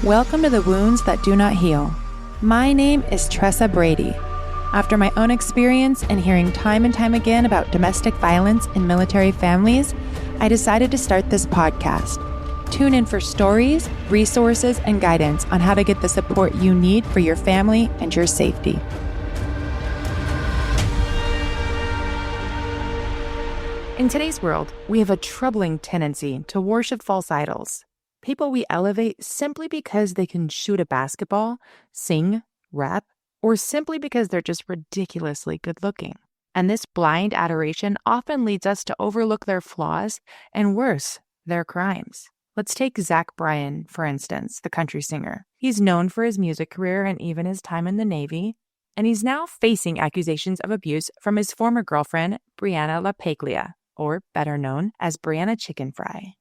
Welcome to the Wounds That Do Not Heal. My name is Tressa Brady. After my own experience and hearing time and time again about domestic violence in military families, I decided to start this podcast. Tune in for stories, resources, and guidance on how to get the support you need for your family and your safety. In today's world, we have a troubling tendency to worship false idols. People we elevate simply because they can shoot a basketball, sing, rap, or simply because they're just ridiculously good looking. And this blind adoration often leads us to overlook their flaws and, worse, their crimes. Let's take Zach Bryan, for instance, the country singer. He's known for his music career and even his time in the Navy, and he's now facing accusations of abuse from his former girlfriend, Brianna LaPaglia, or better known as Brianna Chicken Fry.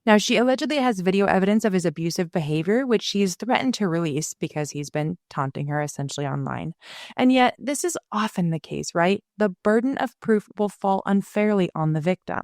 Now, she allegedly has video evidence of his abusive behavior, which she's threatened to release because he's been taunting her essentially online. And yet, this is often the case, right? The burden of proof will fall unfairly on the victim.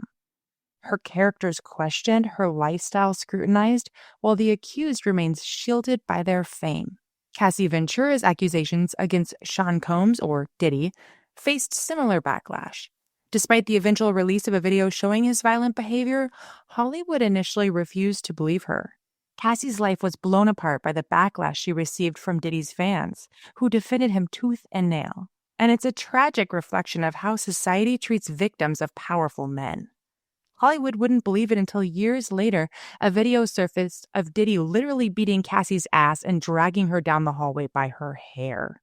Her character's questioned, her lifestyle scrutinized, while the accused remains shielded by their fame. Cassie Ventura's accusations against Sean Combs, or Diddy, faced similar backlash. Despite the eventual release of a video showing his violent behavior, Hollywood initially refused to believe her. Cassie's life was blown apart by the backlash she received from Diddy's fans, who defended him tooth and nail. And it's a tragic reflection of how society treats victims of powerful men. Hollywood wouldn't believe it until years later, a video surfaced of Diddy literally beating Cassie's ass and dragging her down the hallway by her hair.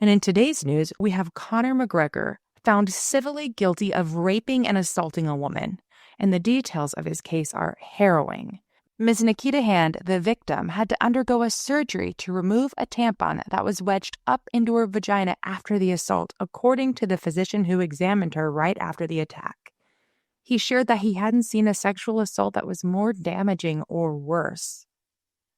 And in today's news, we have Conor McGregor, found civilly guilty of raping and assaulting a woman, and the details of his case are harrowing. Ms. Nikita Hand, the victim, had to undergo a surgery to remove a tampon that was wedged up into her vagina after the assault, according to the physician who examined her right after the attack. He shared that he hadn't seen a sexual assault that was more damaging or worse.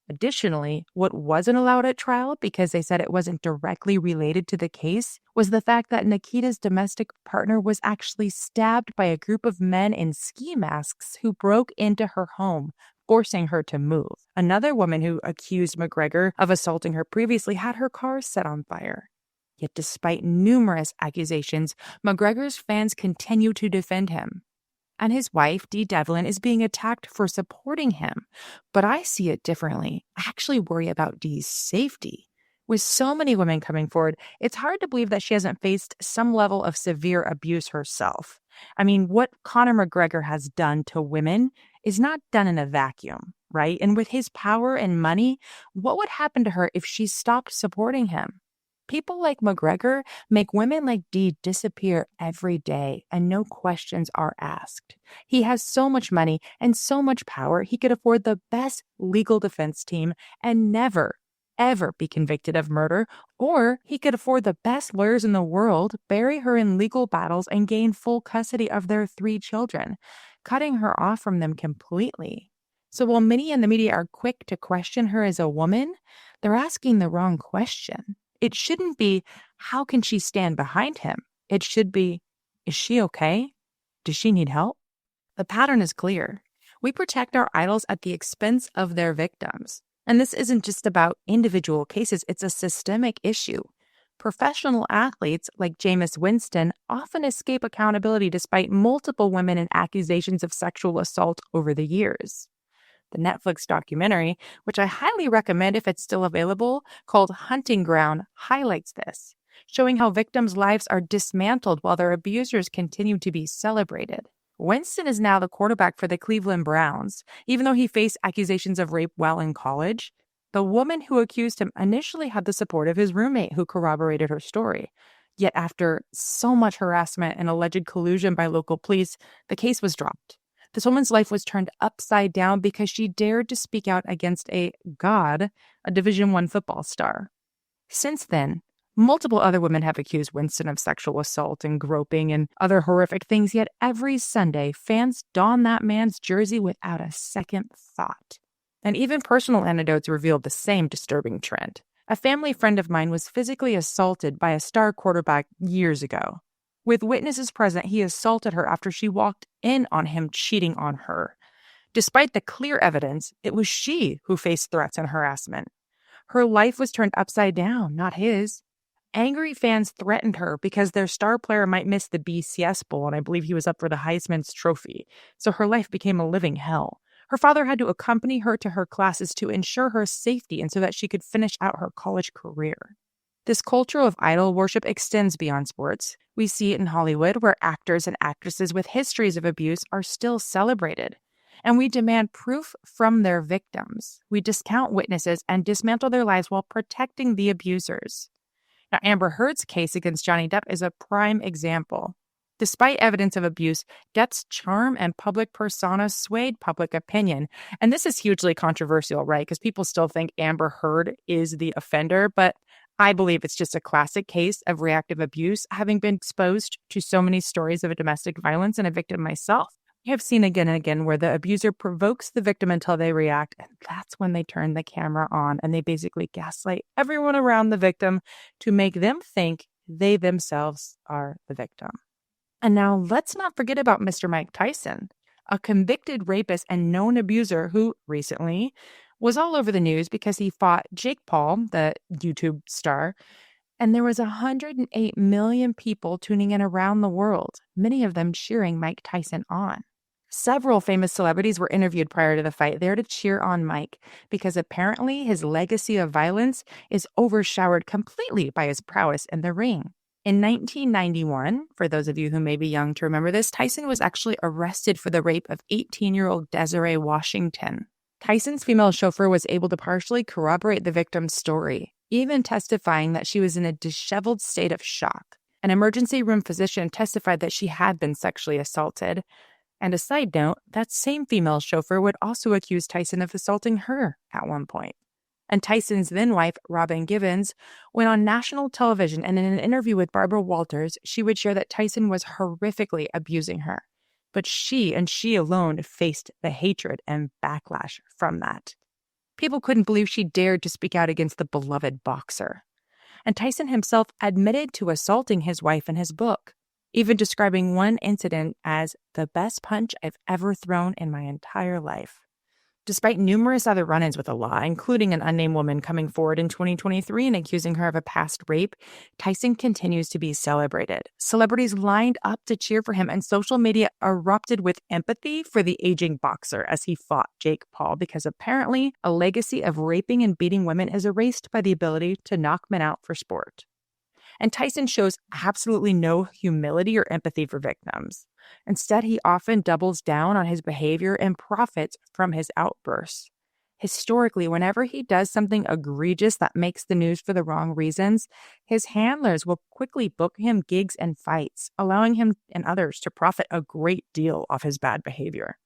Additionally, what wasn't allowed at trial, because they said it wasn't directly related to the case, was the fact that Nikita's domestic partner was actually stabbed by a group of men in ski masks who broke into her home, forcing her to move. Another woman who accused McGregor of assaulting her previously had her car set on fire. Yet despite numerous accusations, McGregor's fans continue to defend him. And his wife, Dee Devlin, is being attacked for supporting him. But I see it differently. I actually worry about Dee's safety. With so many women coming forward, it's hard to believe that she hasn't faced some level of severe abuse herself. I mean, what Conor McGregor has done to women is not done in a vacuum, right? And with his power and money, what would happen to her if she stopped supporting him? People like McGregor make women like Dee disappear every day, and no questions are asked. He has so much money and so much power, he could afford the best legal defense team and never, ever be convicted of murder, or he could afford the best lawyers in the world, bury her in legal battles, and gain full custody of their 3 children, cutting her off from them completely. So while many in the media are quick to question her as a woman, they're asking the wrong question. It shouldn't be, how can she stand behind him? It should be, is she okay? Does she need help? The pattern is clear. We protect our idols at the expense of their victims. And this isn't just about individual cases, it's a systemic issue. Professional athletes like Jameis Winston often escape accountability despite multiple women and accusations of sexual assault over the years. The Netflix documentary, which I highly recommend if it's still available, called Hunting Ground, highlights this, showing how victims' lives are dismantled while their abusers continue to be celebrated. Winston is now the quarterback for the Cleveland Browns. Even though he faced accusations of rape while in college, the woman who accused him initially had the support of his roommate who corroborated her story. Yet after so much harassment and alleged collusion by local police, the case was dropped. This woman's life was turned upside down because she dared to speak out against a Division I football star. Since then, multiple other women have accused Winston of sexual assault and groping and other horrific things, yet every Sunday, fans don that man's jersey without a second thought. And even personal anecdotes revealed the same disturbing trend. A family friend of mine was physically assaulted by a star quarterback years ago. With witnesses present, he assaulted her after she walked in on him cheating on her. Despite the clear evidence, it was she who faced threats and harassment. Her life was turned upside down, not his. Angry fans threatened her because their star player might miss the BCS Bowl, and I believe he was up for the Heisman's Trophy. So her life became a living hell. Her father had to accompany her to her classes to ensure her safety and so that she could finish out her college career. This culture of idol worship extends beyond sports. We see it in Hollywood, where actors and actresses with histories of abuse are still celebrated. And we demand proof from their victims. We discount witnesses and dismantle their lives while protecting the abusers. Now, Amber Heard's case against Johnny Depp is a prime example. Despite evidence of abuse, Depp's charm and public persona swayed public opinion. And this is hugely controversial, right? Because people still think Amber Heard is the offender, but I believe it's just a classic case of reactive abuse, having been exposed to so many stories of domestic violence and a victim myself. I have seen again and again where the abuser provokes the victim until they react, and that's when they turn the camera on and they basically gaslight everyone around the victim to make them think they themselves are the victim. And now let's not forget about Mr. Mike Tyson, a convicted rapist and known abuser who recently was all over the news because he fought Jake Paul, the YouTube star, and there was 108 million people tuning in around the world, many of them cheering Mike Tyson on. Several famous celebrities were interviewed prior to the fight there to cheer on Mike because apparently his legacy of violence is overshadowed completely by his prowess in the ring. In 1991, for those of you who may be young to remember this, Tyson was actually arrested for the rape of 18-year-old Desiree Washington. Tyson's female chauffeur was able to partially corroborate the victim's story, even testifying that she was in a disheveled state of shock. An emergency room physician testified that she had been sexually assaulted. And a side note, that same female chauffeur would also accuse Tyson of assaulting her at one point. And Tyson's then-wife, Robin Givens, went on national television, and in an interview with Barbara Walters, she would share that Tyson was horrifically abusing her. But she, and she alone, faced the hatred and backlash from that. People couldn't believe she dared to speak out against the beloved boxer. And Tyson himself admitted to assaulting his wife in his book, even describing one incident as the best punch I've ever thrown in my entire life. Despite numerous other run-ins with the law, including an unnamed woman coming forward in 2023 and accusing her of a past rape, Tyson continues to be celebrated. Celebrities lined up to cheer for him, and social media erupted with empathy for the aging boxer as he fought Jake Paul, because apparently a legacy of raping and beating women is erased by the ability to knock men out for sport. And Tyson shows absolutely no humility or empathy for victims. Instead, he often doubles down on his behavior and profits from his outbursts. Historically, whenever he does something egregious that makes the news for the wrong reasons, his handlers will quickly book him gigs and fights, allowing him and others to profit a great deal off his bad behavior.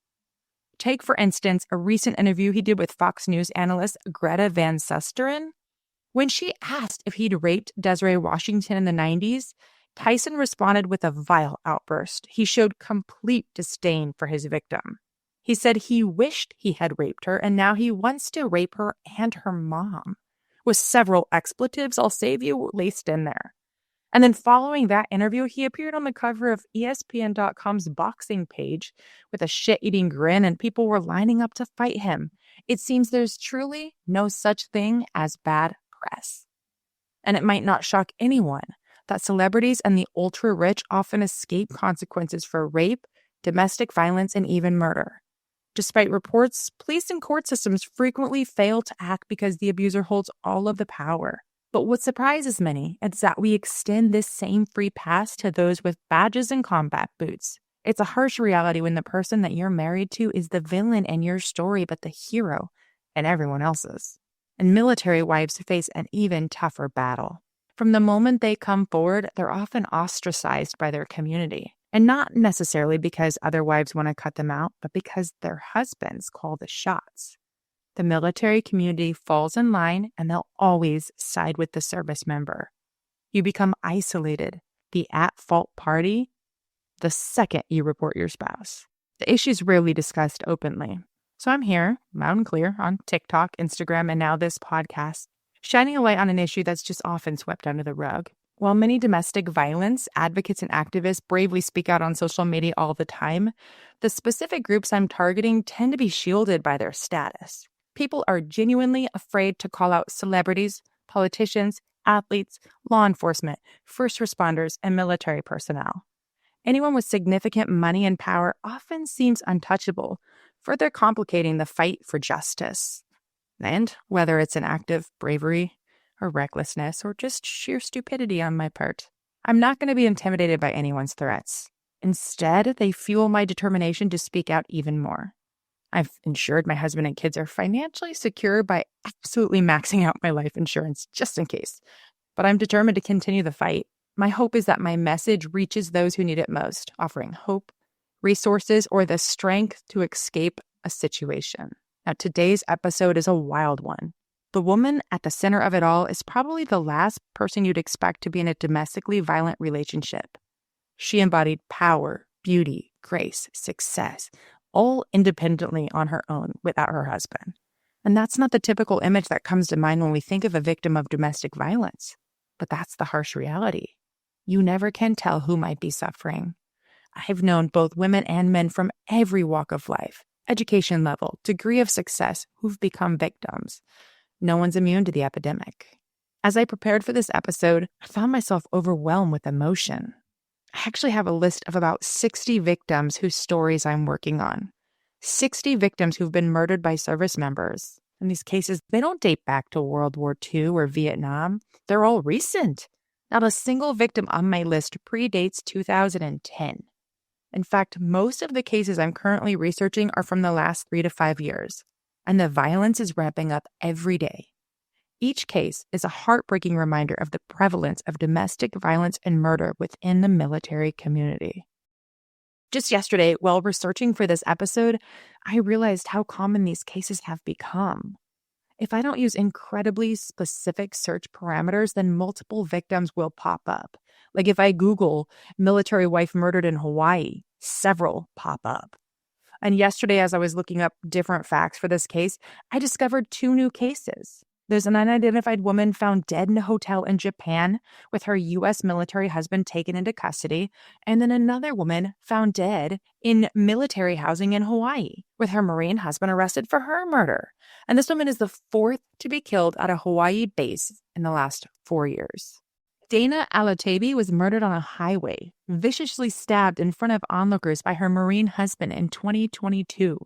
Take, for instance, a recent interview he did with Fox News analyst Greta Van Susteren. When she asked if he'd raped Desiree Washington in the 90s, Tyson responded with a vile outburst. He showed complete disdain for his victim. He said he wished he had raped her, and now he wants to rape her and her mom, with several expletives, I'll save you, laced in there. And then following that interview, he appeared on the cover of ESPN.com's boxing page with a shit-eating grin, and people were lining up to fight him. It seems there's truly no such thing as bad press. And it might not shock anyone that celebrities and the ultra-rich often escape consequences for rape, domestic violence, and even murder. Despite reports, police and court systems frequently fail to act because the abuser holds all of the power. But what surprises many is that we extend this same free pass to those with badges and combat boots. It's a harsh reality when the person that you're married to is the villain in your story, but the hero in everyone else's. And military wives face an even tougher battle. From the moment they come forward, they're often ostracized by their community. And not necessarily because other wives want to cut them out, but because their husbands call the shots. The military community falls in line, and they'll always side with the service member. You become isolated, the at-fault party, the second you report your spouse. The issue's rarely discussed openly. So I'm here, loud and clear, on TikTok, Instagram, and now this podcast, shining a light on an issue that's just often swept under the rug. While many domestic violence advocates and activists bravely speak out on social media all the time, the specific groups I'm targeting tend to be shielded by their status. People are genuinely afraid to call out celebrities, politicians, athletes, law enforcement, first responders, and military personnel. Anyone with significant money and power often seems untouchable, further complicating the fight for justice. And whether it's an act of bravery or recklessness or just sheer stupidity on my part, I'm not going to be intimidated by anyone's threats. Instead, they fuel my determination to speak out even more. I've ensured my husband and kids are financially secure by absolutely maxing out my life insurance just in case. But I'm determined to continue the fight. My hope is that my message reaches those who need it most, offering hope, resources, or the strength to escape a situation. Now, today's episode is a wild one. The woman at the center of it all is probably the last person you'd expect to be in a domestically violent relationship. She embodied power, beauty, grace, success, all independently on her own without her husband. And that's not the typical image that comes to mind when we think of a victim of domestic violence. But that's the harsh reality. You never can tell who might be suffering. I've known both women and men from every walk of life, education level, degree of success, who've become victims. No one's immune to the epidemic. As I prepared for this episode, I found myself overwhelmed with emotion. I actually have a list of about 60 victims whose stories I'm working on. 60 victims who've been murdered by service members. And these cases, they don't date back to World War II or Vietnam. They're all recent. Not a single victim on my list predates 2010. In fact, most of the cases I'm currently researching are from the last 3 to 5 years. And the violence is ramping up every day. Each case is a heartbreaking reminder of the prevalence of domestic violence and murder within the military community. Just yesterday, while researching for this episode, I realized how common these cases have become. If I don't use incredibly specific search parameters, then multiple victims will pop up. Like if I Google military wife murdered in Hawaii, several pop up. And yesterday, as I was looking up different facts for this case, I discovered 2 new cases. There's an unidentified woman found dead in a hotel in Japan with her U.S. military husband taken into custody, and then another woman found dead in military housing in Hawaii with her Marine husband arrested for her murder. And this woman is the 4th to be killed at a Hawaii base in the last 4 years. Dana Alatabi was murdered on a highway, viciously stabbed in front of onlookers by her Marine husband in 2022.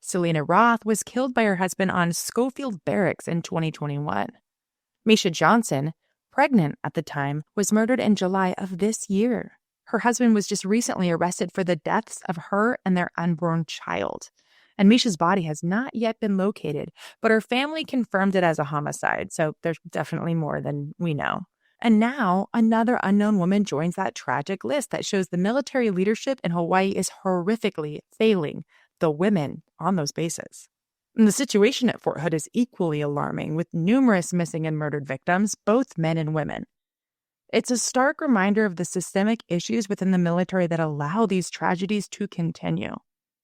Selena Roth was killed by her husband on Schofield Barracks in 2021. Misha Johnson, pregnant at the time, was murdered in July of this year. Her husband was just recently arrested for the deaths of her and their unborn child. And Misha's body has not yet been located, but her family confirmed it as a homicide, so there's definitely more than we know. And now, another unknown woman joins that tragic list that shows the military leadership in Hawaii is horrifically failing the women on those bases. And the situation at Fort Hood is equally alarming, with numerous missing and murdered victims, both men and women. It's a stark reminder of the systemic issues within the military that allow these tragedies to continue.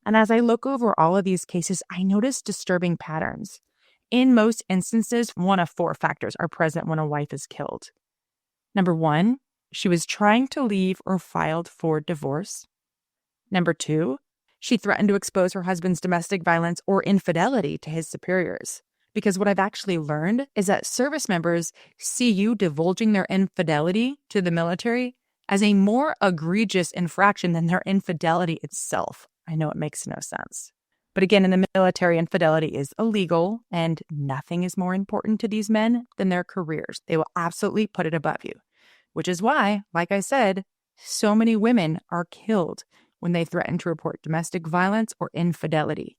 And as I look over all of these cases, I notice disturbing patterns. In most instances, one of 4 factors are present when a wife is killed. Number 1, she was trying to leave or filed for divorce. Number 2, she threatened to expose her husband's domestic violence or infidelity to his superiors. Because what I've actually learned is that service members see you divulging their infidelity to the military as a more egregious infraction than their infidelity itself. I know it makes no sense. But again, in the military, infidelity is illegal, and nothing is more important to these men than their careers. They will absolutely put it above you, which is why, like I said, so many women are killed when they threaten to report domestic violence or infidelity.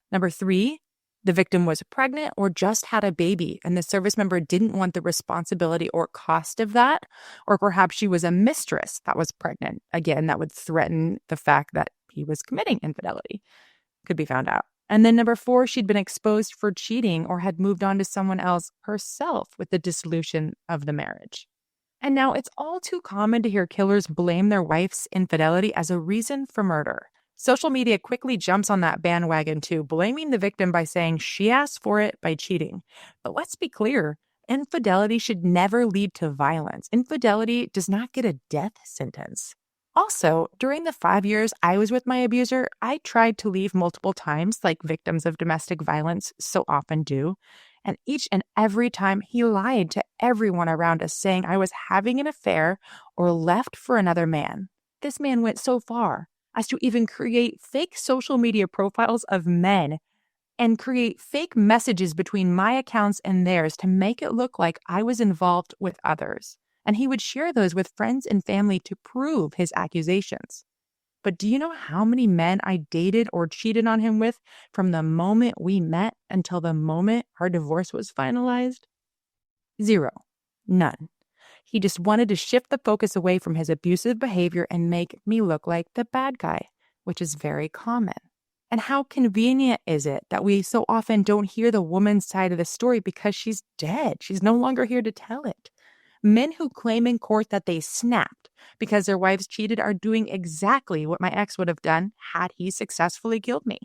Number 3, the victim was pregnant or just had a baby, and the service member didn't want the responsibility or cost of that, or perhaps she was a mistress that was pregnant. Again, that would threaten the fact that he was committing infidelity. Could be found out. And then number 4, she'd been exposed for cheating or had moved on to someone else herself with the dissolution of the marriage. And now it's all too common to hear killers blame their wife's infidelity as a reason for murder. Social media quickly jumps on that bandwagon too, blaming the victim by saying she asked for it by cheating. But let's be clear, Infidelity should never lead to violence. Infidelity does not get a death sentence. Also, during the 5 years I was with my abuser, I tried to leave multiple times, like victims of domestic violence so often do. And each and every time he lied to everyone around us, saying I was having an affair or left for another man. This man went so far as to even create fake social media profiles of men and create fake messages between my accounts and theirs to make it look like I was involved with others. And he would share those with friends and family to prove his accusations. But do you know how many men I dated or cheated on him with from the moment we met until the moment our divorce was finalized? Zero. None. He just wanted to shift the focus away from his abusive behavior and make me look like the bad guy, which is very common. And how convenient is it that we so often don't hear the woman's side of the story because she's dead? She's no longer here to tell it. Men who claim in court that they snapped because their wives cheated are doing exactly what my ex would have done had he successfully killed me.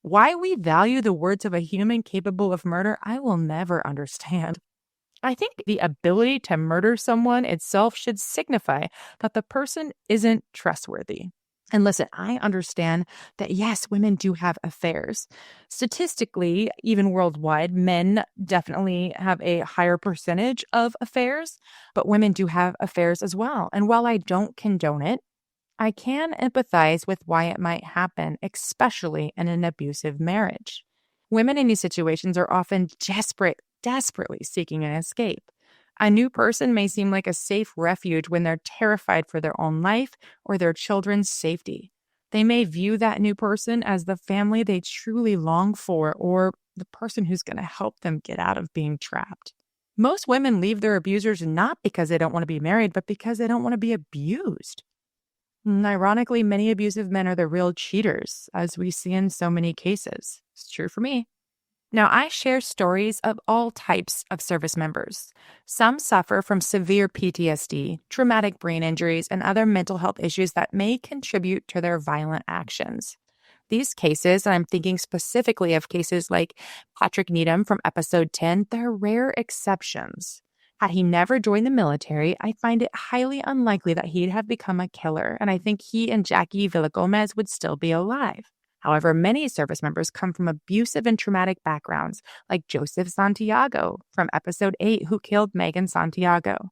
Why we value the words of a human capable of murder, I will never understand. I think the ability to murder someone itself should signify that the person isn't trustworthy. And listen, I understand that yes, women do have affairs. Statistically, even worldwide, men definitely have a higher percentage of affairs, but women do have affairs as well. And while I don't condone it, I can empathize with why it might happen, especially in an abusive marriage. Women in these situations are often desperately seeking an escape. A new person may seem like a safe refuge when they're terrified for their own life or their children's safety. They may view that new person as the family they truly long for or the person who's going to help them get out of being trapped. Most women leave their abusers not because they don't want to be married, but because they don't want to be abused. And ironically, many abusive men are the real cheaters, as we see in so many cases. It's true for me. Now, I share stories of all types of service members. Some suffer from severe PTSD, traumatic brain injuries, and other mental health issues that may contribute to their violent actions. These cases, and I'm thinking specifically of cases like Patrick Needham from episode 10, they're rare exceptions. Had he never joined the military, I find it highly unlikely that he'd have become a killer, and I think he and Jackie Villagomez would still be alive. However, many service members come from abusive and traumatic backgrounds, like Joseph Santiago from episode 8, who killed Megan Santiago.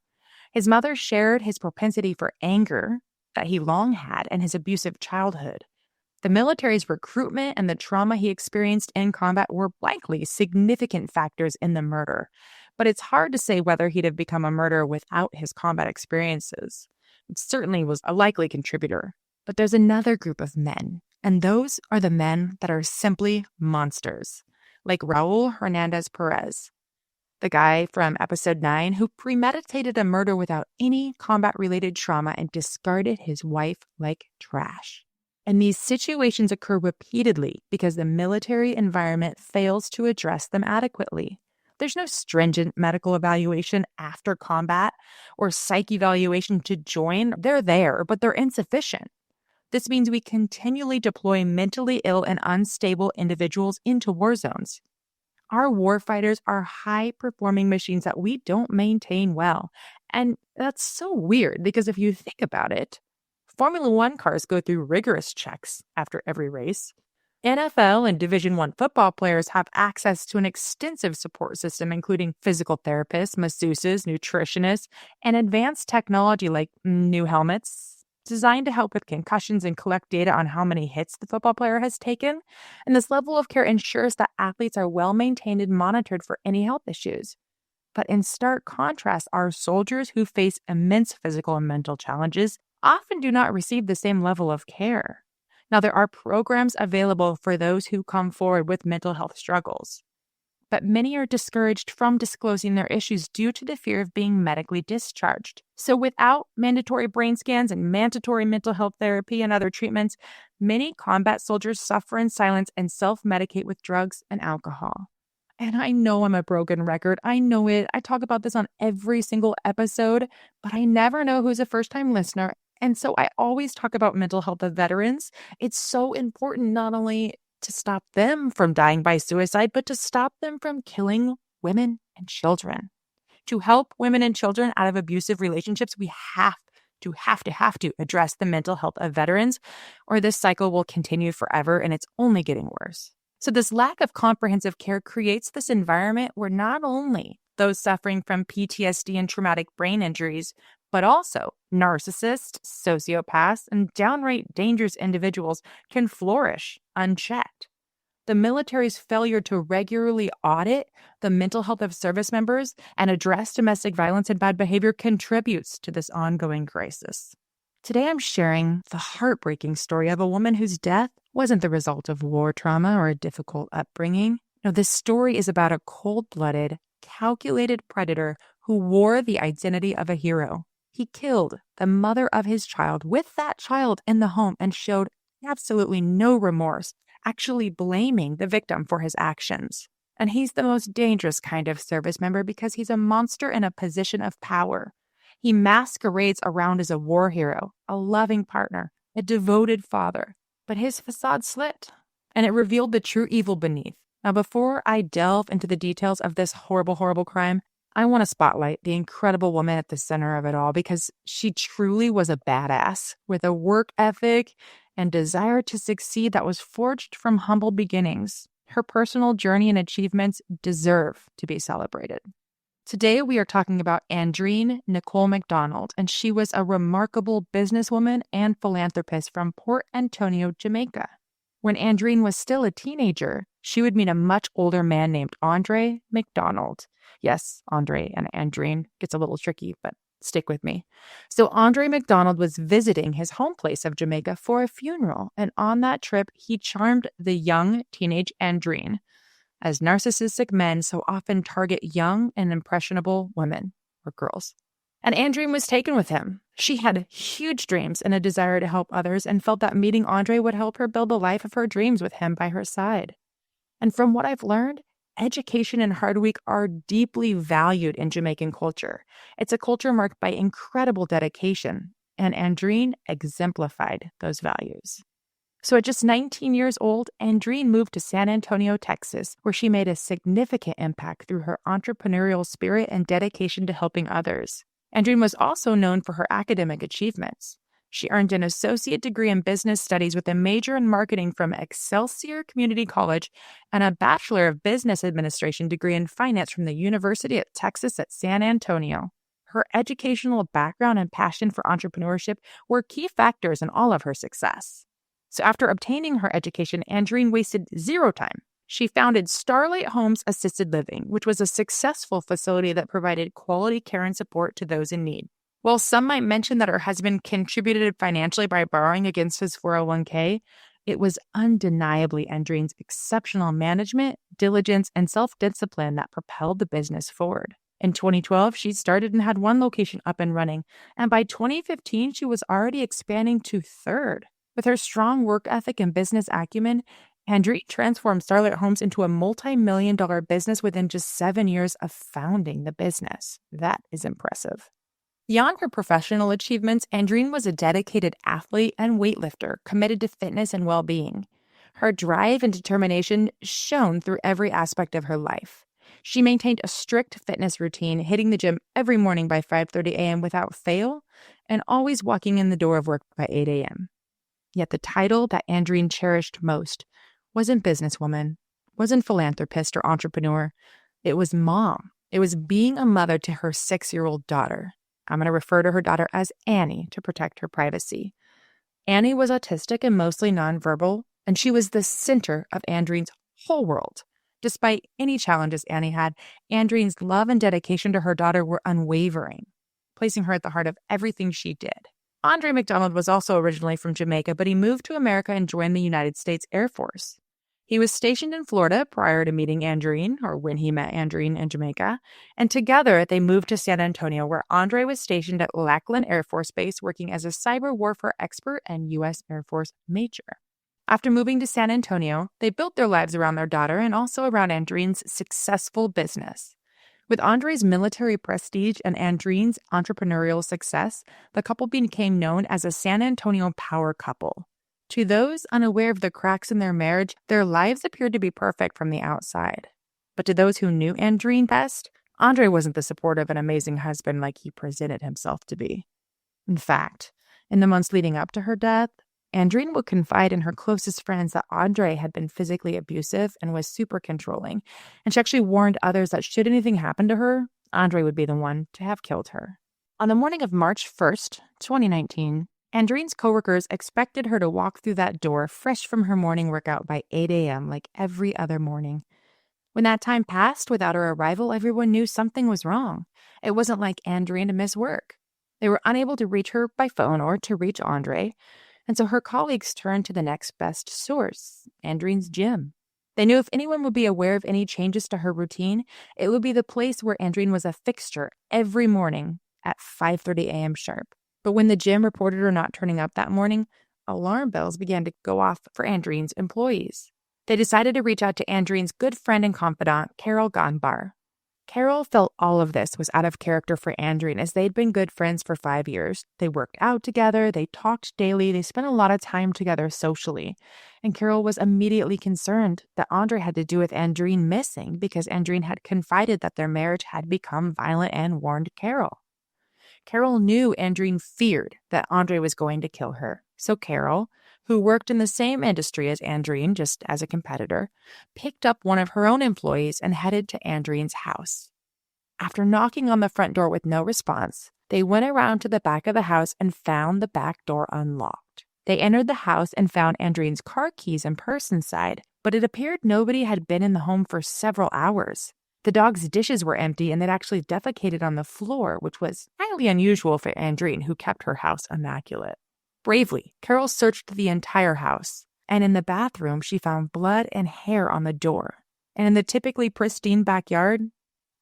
His mother shared his propensity for anger that he long had and his abusive childhood. The military's recruitment and the trauma he experienced in combat were likely significant factors in the murder, but it's hard to say whether he'd have become a murderer without his combat experiences. It certainly was a likely contributor. But there's another group of men, and those are the men that are simply monsters, like Raul Hernandez Perez, the guy from episode 9 who premeditated a murder without any combat-related trauma and discarded his wife like trash. And these situations occur repeatedly because the military environment fails to address them adequately. There's no stringent medical evaluation after combat or psych evaluation to join. They're there, but they're insufficient. This means we continually deploy mentally ill and unstable individuals into war zones. Our warfighters are high-performing machines that we don't maintain well. And that's so weird because if you think about it, Formula One cars go through rigorous checks after every race. NFL and Division I football players have access to an extensive support system, including physical therapists, masseuses, nutritionists, and advanced technology like new helmets designed to help with concussions and collect data on how many hits the football player has taken. And this level of care ensures that athletes are well maintained and monitored for any health issues. But in stark contrast, our soldiers who face immense physical and mental challenges often do not receive the same level of care. Now, there are programs available for those who come forward with mental health struggles, but many are discouraged from disclosing their issues due to the fear of being medically discharged. So without mandatory brain scans and mandatory mental health therapy and other treatments, many combat soldiers suffer in silence and self-medicate with drugs and alcohol. And I know I'm a broken record. I know it. I talk about this on every single episode, but I never know who's a first-time listener. And so I always talk about mental health of veterans. It's so important not only to stop them from dying by suicide, but to stop them from killing women and children. To help women and children out of abusive relationships, we have to address the mental health of veterans, or this cycle will continue forever and it's only getting worse. So this lack of comprehensive care creates this environment where not only those suffering from PTSD and traumatic brain injuries, but also narcissists, sociopaths, and downright dangerous individuals can flourish unchecked. The military's failure to regularly audit the mental health of service members and address domestic violence and bad behavior contributes to this ongoing crisis. Today, I'm sharing the heartbreaking story of a woman whose death wasn't the result of war trauma or a difficult upbringing. No, this story is about a cold-blooded, calculated predator who wore the identity of a hero. He killed the mother of his child with that child in the home and showed absolutely no remorse, actually blaming the victim for his actions. And he's the most dangerous kind of service member because he's a monster in a position of power. He masquerades around as a war hero, a loving partner, a devoted father. But his facade slipped, and it revealed the true evil beneath. Now, before I delve into the details of this horrible, horrible crime, I want to spotlight the incredible woman at the center of it all because she truly was a badass with a work ethic and desire to succeed that was forged from humble beginnings. Her personal journey and achievements deserve to be celebrated. Today, we are talking about Andreen Nicole McDonald, and she was a remarkable businesswoman and philanthropist from Port Antonio, Jamaica. When Andreen was still a teenager, she would meet a much older man named Andr McDonald. Yes, Andre and Andreen gets a little tricky, but stick with me. So Andr McDonald was visiting his home place of Jamaica for a funeral, and on that trip, he charmed the young teenage Andreen, as narcissistic men so often target young and impressionable women or girls. And Andreen was taken with him. She had huge dreams and a desire to help others and felt that meeting Andre would help her build the life of her dreams with him by her side. And from what I've learned, education and hard work are deeply valued in Jamaican culture. It's a culture marked by incredible dedication, and Andreen exemplified those values. So at just 19 years old, Andreen moved to San Antonio, Texas, where she made a significant impact through her entrepreneurial spirit and dedication to helping others. Andreen was also known for her academic achievements. She earned an associate degree in business studies with a major in marketing from Excelsior Community College and a Bachelor of Business Administration degree in finance from the University of Texas at San Antonio. Her educational background and passion for entrepreneurship were key factors in all of her success. So after obtaining her education, Andreen wasted zero time. She founded Starlight Homes Assisted Living, which was a successful facility that provided quality care and support to those in need. While some might mention that her husband contributed financially by borrowing against his 401k, it was undeniably Andreen's exceptional management, diligence, and self-discipline that propelled the business forward. In 2012, she started and had one location up and running, and by 2015, she was already expanding to third. With her strong work ethic and business acumen, Andreen transformed Starlight Homes into a multi-million-dollar business within just 7 years of founding the business. That is impressive. Beyond her professional achievements, Andreen was a dedicated athlete and weightlifter committed to fitness and well-being. Her drive and determination shone through every aspect of her life. She maintained a strict fitness routine, hitting the gym every morning by 5:30 a.m. without fail, and always walking in the door of work by 8 a.m. Yet the title that Andreen cherished most wasn't businesswoman, wasn't philanthropist or entrepreneur. It was mom. It was being a mother to her 6-year-old daughter. I'm going to refer to her daughter as Annie to protect her privacy. Annie was autistic and mostly nonverbal, and she was the center of Andreen's whole world. Despite any challenges Annie had, Andreen's love and dedication to her daughter were unwavering, placing her at the heart of everything she did. Andr McDonald was also originally from Jamaica, but he moved to America and joined the United States Air Force. He was stationed in Florida prior to meeting Andreen, or when he met Andreen in Jamaica, and together they moved to San Antonio, where Andre was stationed at Lackland Air Force Base working as a cyber warfare expert and U.S. Air Force major. After moving to San Antonio, they built their lives around their daughter and also around Andreen's successful business. With Andre's military prestige and Andreen's entrepreneurial success, the couple became known as a San Antonio power couple. To those unaware of the cracks in their marriage, their lives appeared to be perfect from the outside. But to those who knew Andreen best, Andr wasn't the supportive and amazing husband like he presented himself to be. In fact, in the months leading up to her death, Andreen would confide in her closest friends that Andr had been physically abusive and was super controlling, and she actually warned others that should anything happen to her, Andr would be the one to have killed her. On the morning of March 1st, 2019, Andreen's coworkers expected her to walk through that door fresh from her morning workout by 8 a.m. like every other morning. When that time passed without her arrival, everyone knew something was wrong. It wasn't like Andreen missed work. They were unable to reach her by phone or to reach Andr, and so her colleagues turned to the next best source, Andreen's gym. They knew if anyone would be aware of any changes to her routine, it would be the place where Andreen was a fixture every morning at 5:30 a.m. sharp. But when the gym reported her not turning up that morning, alarm bells began to go off for Andreen's employees. They decided to reach out to Andreen's good friend and confidant, Carol Gonbar. Carol felt all of this was out of character for Andreen as they'd been good friends for 5 years. They worked out together, they talked daily, they spent a lot of time together socially. And Carol was immediately concerned that Andr had to do with Andreen missing because Andreen had confided that their marriage had become violent and warned Carol. Carol knew Andreen feared that Andr was going to kill her. So Carol, who worked in the same industry as Andreen, just as a competitor, picked up one of her own employees and headed to Andreen's house. After knocking on the front door with no response, they went around to the back of the house and found the back door unlocked. They entered the house and found Andreen's car keys and purse inside, but it appeared nobody had been in the home for several hours. The dog's dishes were empty and they'd actually defecated on the floor, which was highly unusual for Andreen, who kept her house immaculate. Bravely, Carol searched the entire house, and in the bathroom, she found blood and hair on the door. And in the typically pristine backyard,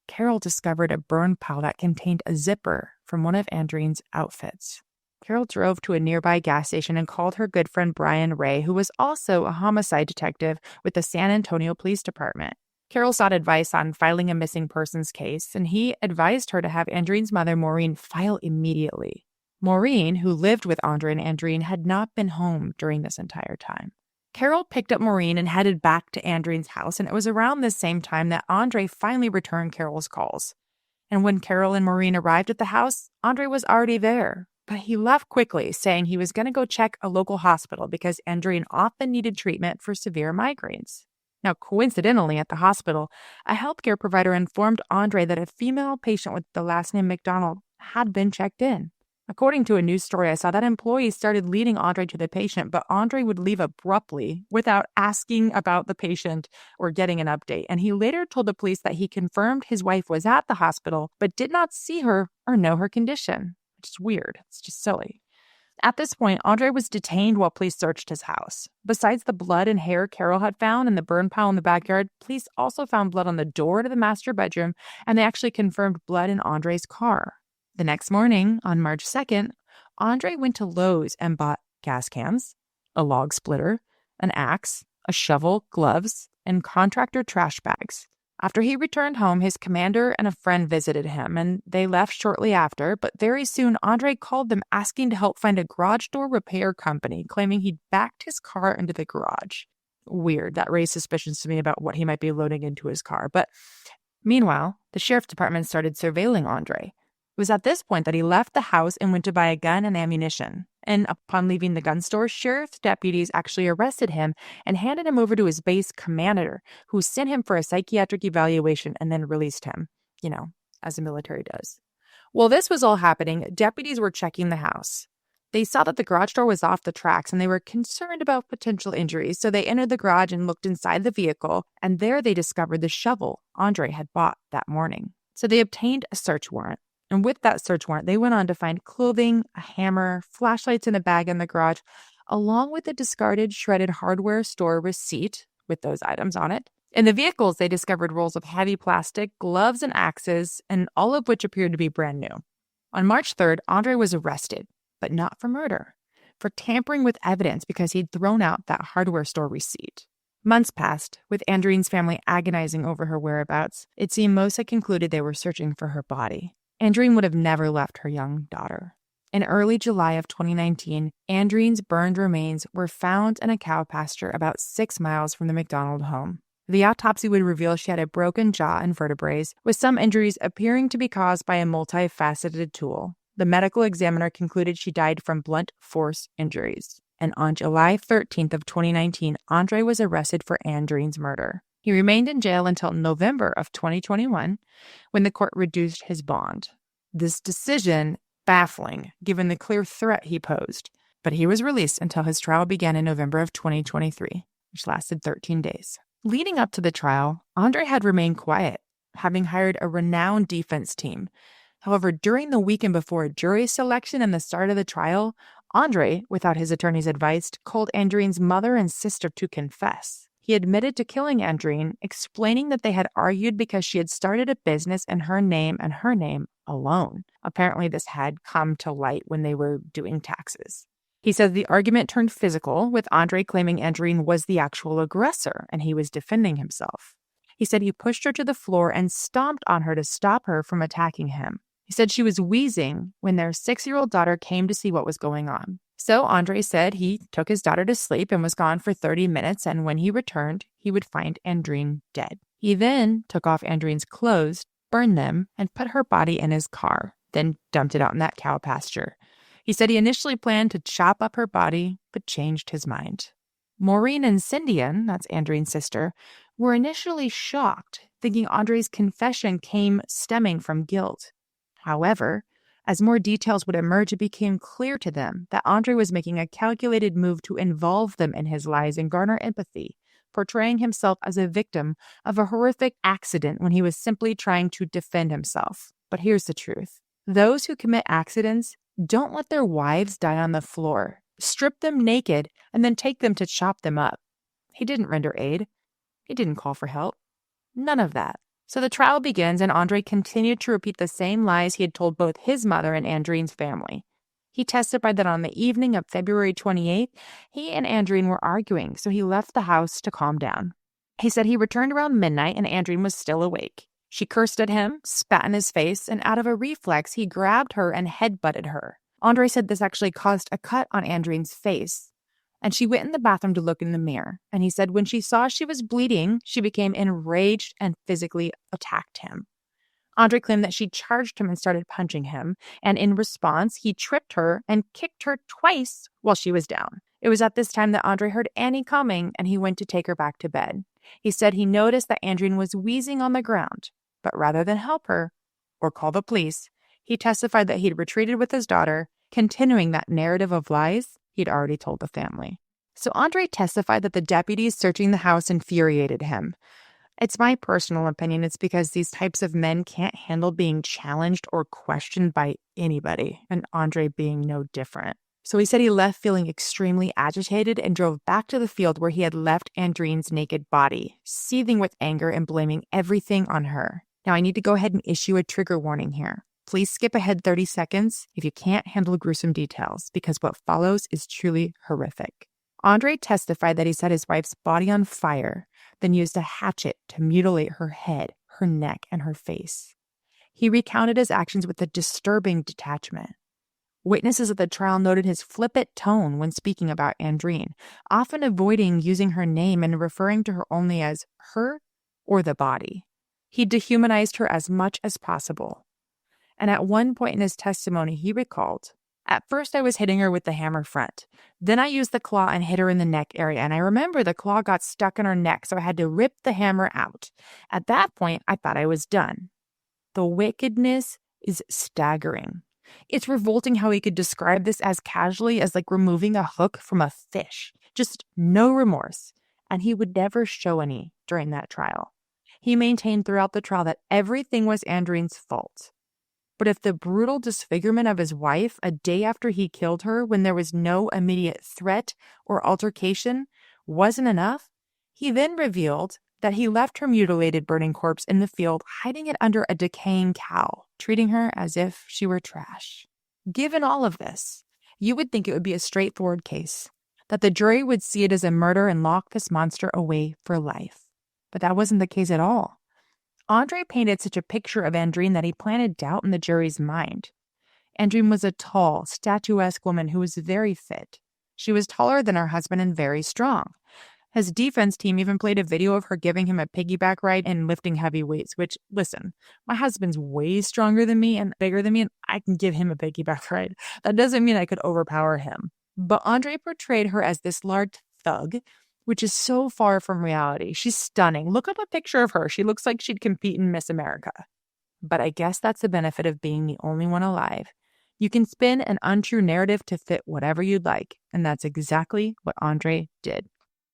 Carol discovered a burn pile that contained a zipper from one of Andreen's outfits. Carol drove to a nearby gas station and called her good friend Brian Ray, who was also a homicide detective with the San Antonio Police Department. Carol sought advice on filing a missing persons case, and he advised her to have Andreen's mother, Maureen, file immediately. Maureen, who lived with Andr and Andreen, had not been home during this entire time. Carol picked up Maureen and headed back to Andreen's house, and it was around this same time that Andr finally returned Carol's calls. And when Carol and Maureen arrived at the house, Andr was already there. But he left quickly, saying he was going to go check a local hospital because Andreen often needed treatment for severe migraines. Now, coincidentally, at the hospital, a healthcare provider informed Andr that a female patient with the last name McDonald had been checked in. According to a news story I saw, that employee started leading Andr to the patient, but Andr would leave abruptly without asking about the patient or getting an update. And he later told the police that he confirmed his wife was at the hospital, but did not see her or know her condition, which is weird. It's just silly. At this point, Andr was detained while police searched his house. Besides the blood and hair Carol had found and the burn pile in the backyard, police also found blood on the door to the master bedroom, and they actually confirmed blood in Andr's car. The next morning, on March 2nd, Andr went to Lowe's and bought gas cans, a log splitter, an axe, a shovel, gloves, and contractor trash bags. After he returned home, his commander and a friend visited him, and they left shortly after, but very soon Andr called them asking to help find a garage door repair company, claiming he'd backed his car into the garage. Weird. That raised suspicions to me about what he might be loading into his car. But meanwhile, the sheriff's department started surveilling Andr. It was at this point that he left the house and went to buy a gun and ammunition. And upon leaving the gun store, sheriff's deputies actually arrested him and handed him over to his base commander, who sent him for a psychiatric evaluation and then released him, as the military does. While this was all happening, deputies were checking the house. They saw that the garage door was off the tracks and they were concerned about potential injuries, so they entered the garage and looked inside the vehicle, and there they discovered the shovel Andr had bought that morning. So they obtained a search warrant. And with that search warrant, they went on to find clothing, a hammer, flashlights in a bag in the garage, along with a discarded shredded hardware store receipt with those items on it. In the vehicles, they discovered rolls of heavy plastic, gloves, and axes, and all of which appeared to be brand new. On March 3rd, Andr was arrested, but not for murder, for tampering with evidence because he'd thrown out that hardware store receipt. Months passed, with Andreen's family agonizing over her whereabouts. It seemed most had concluded they were searching for her body. Andreen would have never left her young daughter. In early July of 2019, Andreen's burned remains were found in a cow pasture about 6 miles from the McDonald home. The autopsy would reveal she had a broken jaw and vertebrae, with some injuries appearing to be caused by a multifaceted tool. The medical examiner concluded she died from blunt force injuries. And on July 13th of 2019, Andr was arrested for Andreen's murder. He remained in jail until November of 2021, when the court reduced his bond. This decision baffling, given the clear threat he posed. But he was released until his trial began in November of 2023, which lasted 13 days. Leading up to the trial, Andr had remained quiet, having hired a renowned defense team. However, during the weekend before jury selection and the start of the trial, Andr, without his attorney's advice, called Andreen's mother and sister to confess. He admitted to killing Andreen, explaining that they had argued because she had started a business in her name and her name alone. Apparently, this had come to light when they were doing taxes. He said the argument turned physical, with Andr claiming Andreen was the actual aggressor and he was defending himself. He said he pushed her to the floor and stomped on her to stop her from attacking him. He said she was wheezing when their 6-year-old daughter came to see what was going on. So Andr said he took his daughter to sleep and was gone for 30 minutes, and when he returned, he would find Andreen dead. He then took off Andreen's clothes, burned them, and put her body in his car, then dumped it out in that cow pasture. He said he initially planned to chop up her body, but changed his mind. Maureen and Cyndian, that's Andreen's sister, were initially shocked, thinking Andr's confession came stemming from guilt. However, as more details would emerge, it became clear to them that Andr was making a calculated move to involve them in his lies and garner empathy, portraying himself as a victim of a horrific accident when he was simply trying to defend himself. But here's the truth. Those who commit accidents don't let their wives die on the floor, strip them naked, and then take them to chop them up. He didn't render aid. He didn't call for help. None of that. So the trial begins, and Andr continued to repeat the same lies he had told both his mother and Andreen's family. He testified that on the evening of February 28th, he and Andreen were arguing, so he left the house to calm down. He said he returned around midnight and Andreen was still awake. She cursed at him, spat in his face, and out of a reflex, he grabbed her and headbutted her. Andr said this actually caused a cut on Andreen's face, and she went in the bathroom to look in the mirror. And he said when she saw she was bleeding, she became enraged and physically attacked him. Andr claimed that she charged him and started punching him, and in response, he tripped her and kicked her twice while she was down. It was at this time that Andr heard Annie coming, and he went to take her back to bed. He said he noticed that Andreen was wheezing on the ground, but rather than help her or call the police, he testified that he'd retreated with his daughter, continuing that narrative of lies he'd already told the family. So Andr testified that the deputies searching the house infuriated him. It's my personal opinion. It's because these types of men can't handle being challenged or questioned by anybody, and Andr being no different. So he said he left feeling extremely agitated and drove back to the field where he had left Andreen's naked body, seething with anger and blaming everything on her. Now, I need to go ahead and issue a trigger warning here. Please skip ahead 30 seconds if you can't handle gruesome details, because what follows is truly horrific. Andr testified that he set his wife's body on fire, then used a hatchet to mutilate her head, her neck, and her face. He recounted his actions with a disturbing detachment. Witnesses at the trial noted his flippant tone when speaking about Andreen, often avoiding using her name and referring to her only as her or the body. He dehumanized her as much as possible. And at one point in his testimony, he recalled, "At first I was hitting her with the hammer front. Then I used the claw and hit her in the neck area, and I remember the claw got stuck in her neck, so I had to rip the hammer out. At that point, I thought I was done." The wickedness is staggering. It's revolting how he could describe this as casually as like removing a hook from a fish. Just no remorse. And he would never show any during that trial. He maintained throughout the trial that everything was Andreen's fault. But if the brutal disfigurement of his wife a day after he killed her, when there was no immediate threat or altercation, wasn't enough, he then revealed that he left her mutilated, burning corpse in the field, hiding it under a decaying cow, treating her as if she were trash. Given all of this, you would think it would be a straightforward case, that the jury would see it as a murder and lock this monster away for life. But that wasn't the case at all. Andr painted such a picture of Andreen that he planted doubt in the jury's mind. Andreen was a tall, statuesque woman who was very fit. She was taller than her husband and very strong. His defense team even played a video of her giving him a piggyback ride and lifting heavy weights, which, listen, my husband's way stronger than me and bigger than me, and I can give him a piggyback ride. That doesn't mean I could overpower him. But Andr portrayed her as this large thug, which is so far from reality. She's stunning. Look up a picture of her. She looks like she'd compete in Miss America. But I guess that's the benefit of being the only one alive. You can spin an untrue narrative to fit whatever you'd like, and that's exactly what Andr did.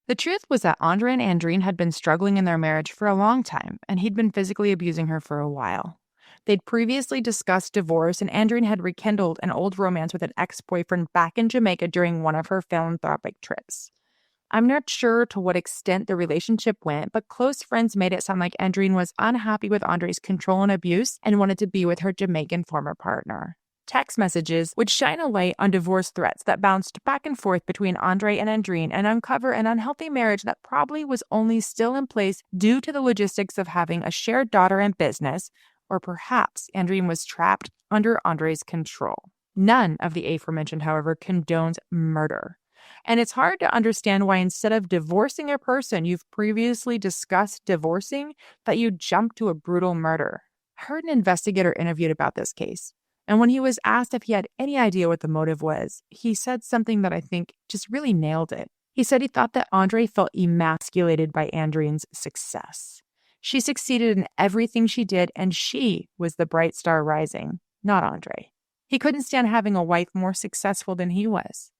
The truth was that Andr and Andreen had been struggling in their marriage for a long time, and he'd been physically abusing her for a while. They'd previously discussed divorce, and Andreen had rekindled an old romance with an ex-boyfriend back in Jamaica during one of her philanthropic trips. I'm not sure to what extent the relationship went, but close friends made it sound like Andreen was unhappy with Andr's control and abuse and wanted to be with her Jamaican former partner. Text messages would shine a light on divorce threats that bounced back and forth between Andr and Andreen and uncover an unhealthy marriage that probably was only still in place due to the logistics of having a shared daughter and business, or perhaps Andreen was trapped under Andr's control. None of the aforementioned, however, condones murder. And it's hard to understand why instead of divorcing a person you've previously discussed divorcing, that you jump to a brutal murder. I heard an investigator interviewed about this case. And when he was asked if he had any idea what the motive was, he said something that I think just really nailed it. He said he thought that Andr felt emasculated by Andreen's success. She succeeded in everything she did, and she was the bright star rising, not Andr. He couldn't stand having a wife more successful than he was.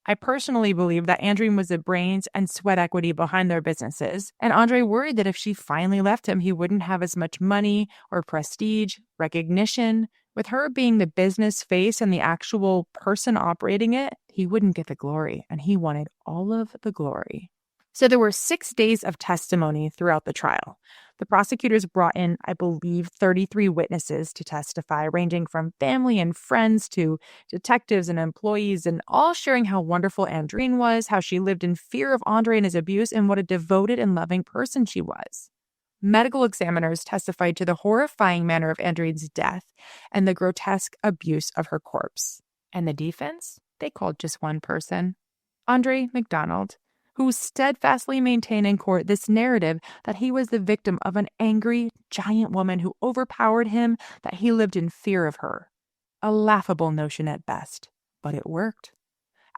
I personally believe that Andreen was the brains and sweat equity behind their businesses, and Andr worried that if she finally left him, he wouldn't have as much money or prestige, recognition. With her being the business face and the actual person operating it, he wouldn't get the glory, and he wanted all of the glory. So there were 6 days of testimony throughout the trial. The prosecutors brought in, I believe, 33 witnesses to testify, ranging from family and friends to detectives and employees, and all sharing how wonderful Andreen was, how she lived in fear of Andr and his abuse, and what a devoted and loving person she was. Medical examiners testified to the horrifying manner of Andreen's death and the grotesque abuse of her corpse. And the defense? They called just one person, Andreen McDonald, who steadfastly maintained in court this narrative that he was the victim of an angry, giant woman who overpowered him, that he lived in fear of her. A laughable notion at best, but it worked.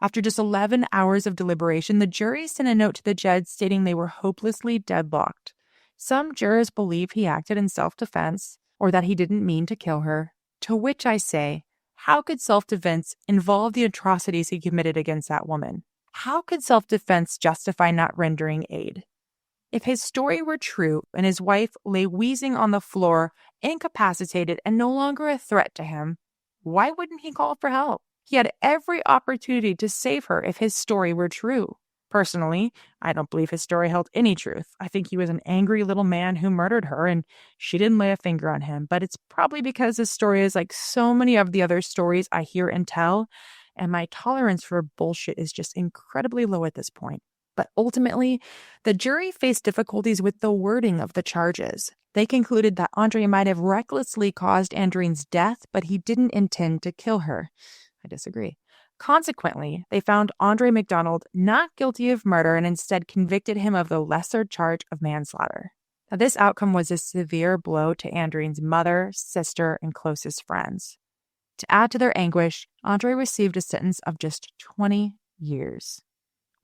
After just 11 hours of deliberation, the jury sent a note to the judge stating they were hopelessly deadlocked. Some jurors believe he acted in self-defense or that he didn't mean to kill her, to which I say, how could self-defense involve the atrocities he committed against that woman? How could self-defense justify not rendering aid? If his story were true and his wife lay wheezing on the floor, incapacitated and no longer a threat to him, why wouldn't he call for help? He had every opportunity to save her if his story were true. Personally, I don't believe his story held any truth. I think he was an angry little man who murdered her, and she didn't lay a finger on him. But it's probably because his story is like so many of the other stories I hear and tell, and my tolerance for bullshit is just incredibly low at this point. But ultimately, the jury faced difficulties with the wording of the charges. They concluded that Andr might have recklessly caused Andreen's death, but he didn't intend to kill her. I disagree. Consequently, they found Andr McDonald not guilty of murder and instead convicted him of the lesser charge of manslaughter. Now, this outcome was a severe blow to Andreen's mother, sister, and closest friends. To add to their anguish, Andr received a sentence of just 20 years.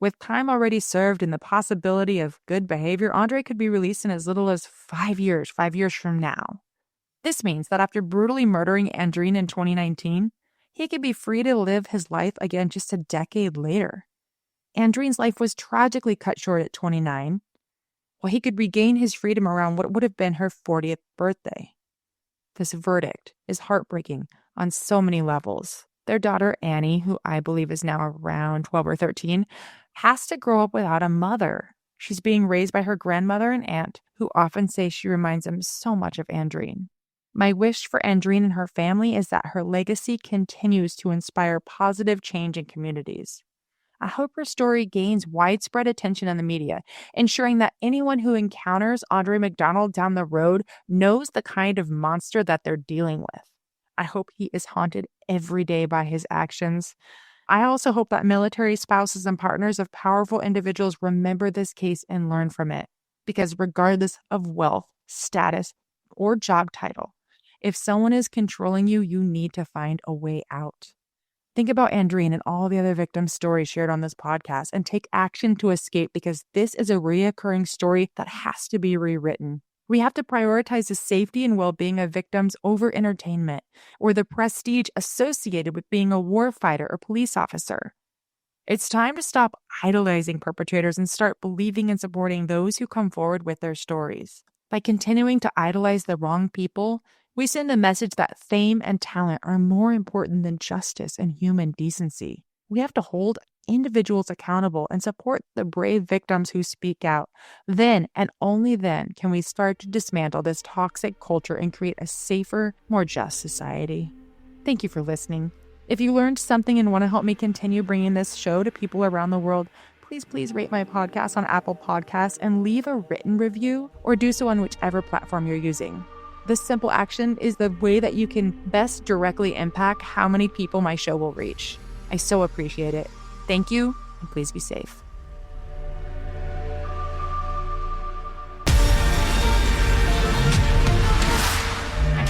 With time already served and the possibility of good behavior, Andr could be released in as little as 5 years from now. This means that after brutally murdering Andreen in 2019, he could be free to live his life again just a decade later. Andreen's life was tragically cut short at 29, while he could regain his freedom around what would have been her 40th birthday. This verdict is heartbreaking on so many levels. Their daughter, Annie, who I believe is now around 12 or 13, has to grow up without a mother. She's being raised by her grandmother and aunt, who often say she reminds them so much of Andreen. My wish for Andreen and her family is that her legacy continues to inspire positive change in communities. I hope her story gains widespread attention in the media, ensuring that anyone who encounters Andr McDonald down the road knows the kind of monster that they're dealing with. I hope he is haunted every day by his actions. I also hope that military spouses and partners of powerful individuals remember this case and learn from it. Because regardless of wealth, status, or job title, if someone is controlling you, you need to find a way out. Think about Andreen and all the other victim stories shared on this podcast and take action to escape, because this is a reoccurring story that has to be rewritten. We have to prioritize the safety and well-being of victims over entertainment or the prestige associated with being a warfighter or police officer. It's time to stop idolizing perpetrators and start believing and supporting those who come forward with their stories. By continuing to idolize the wrong people, we send a message that fame and talent are more important than justice and human decency. We have to hold individuals accountable and support the brave victims who speak out. Then and only then can we start to dismantle this toxic culture and create a safer, more just society. Thank you for listening. If you learned something and want to help me continue bringing this show to people around the world, please rate my podcast on Apple Podcasts and leave a written review, or do so on whichever platform you're using. This simple action is the way that you can best directly impact how many people my show will reach. I so appreciate it. Thank you, and please be safe.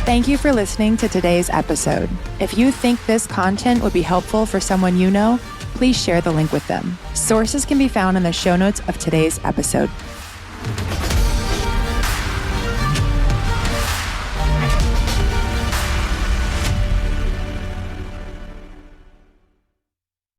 Thank you for listening to today's episode. If you think this content would be helpful for someone you know, please share the link with them. Sources can be found in the show notes of today's episode.